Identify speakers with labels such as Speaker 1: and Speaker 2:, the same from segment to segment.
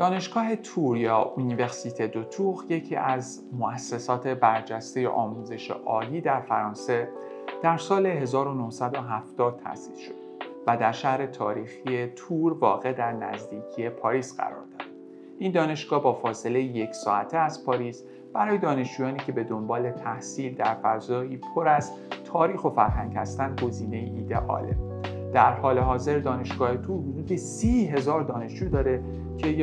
Speaker 1: دانشگاه تور یا اونیورسیته دو تور یکی از مؤسسات برجسته آموزش عالی در فرانسه در سال 1970 تأسیس شد و در شهر تاریخی تور واقع در نزدیکی پاریس قرار دارد. این دانشگاه با فاصله 1 ساعته از پاریس برای دانشجویانی که به دنبال تحصیل در فضایی پر از تاریخ و فرهنگ هستند گزینه ایدئاله. در حال حاضر دانشگاه تور حدود 30,000 دانشجو داره که 11%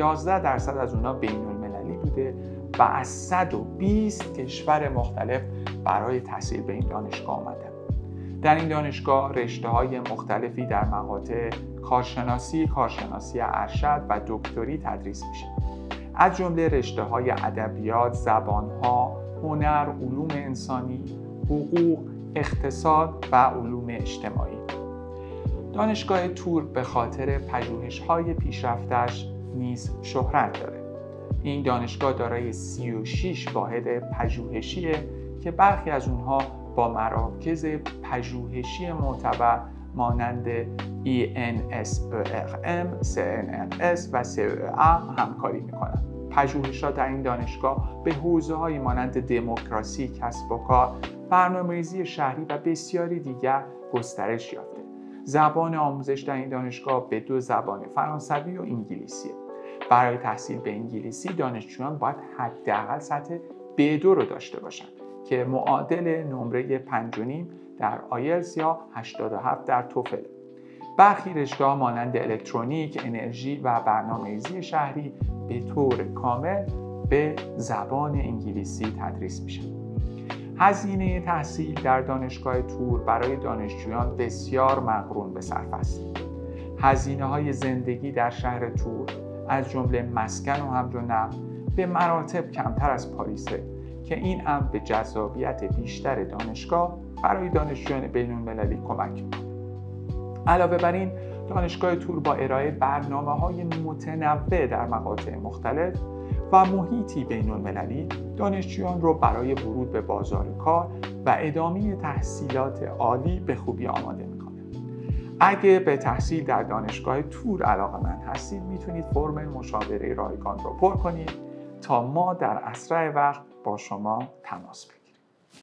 Speaker 1: از اونها بین‌المللی بوده و از 120 کشور مختلف برای تحصیل به این دانشگاه آمدن. در این دانشگاه رشته‌های مختلفی در مقاطع کارشناسی ارشد و دکتری تدریس میشه. از جمله رشته‌های ادبیات، زبان‌ها، هنر، علوم انسانی، حقوق، اقتصاد و علوم اجتماعی. دانشگاه تور به خاطر پژوهش‌های پیشرفته‌اش نیز شهرت داره. این دانشگاه دارای 36 واحد پژوهشیه که برخی از اونها با مراکز پژوهشی معتبر مانند ENSERM، CNRS و CEA همکاری می‌کنند. پژوهش‌ها در این دانشگاه به حوزه‌هایی مانند دموکراسی، کسب و کار، برنامه‌ریزی شهری و بسیاری دیگر گسترش یافته. زبان آموزش در این دانشگاه به 2 زبان فرانسوی و انگلیسیه. برای تحصیل به انگلیسی دانشجویان باید حداقل سطح B2 رو داشته باشند که معادل نمره 5.5 در آیلتس یا 87 در توفل. برخی رشته‌ها مانند الکترونیک، انرژی و برنامه‌ریزی شهری به طور کامل به زبان انگلیسی تدریس میشن. هزینه تحصیل در دانشگاه تور برای دانشجویان بسیار مقرون به صرف است. هزینه‌های زندگی در شهر تور از جمله مسکن و حمل و نقل به مراتب کمتر از پاریسه که این امر به جذابیت بیشتر دانشگاه برای دانشجویان بین‌المللی کمک می‌کند. علاوه بر این دانشگاه تور با ارائه برنامه‌های متنوع در مقاطع مختلف و محیطی بین‌المللی دانشجویان رو برای ورود به بازار کار و ادامه تحصیلات عالی به خوبی آماده می‌کنه. اگه به تحصیل در دانشگاه تور علاقه‌مند هستید میتونید فرم مشاوره رایگان رو پر کنید تا ما در اسرع وقت با شما تماس بگیریم.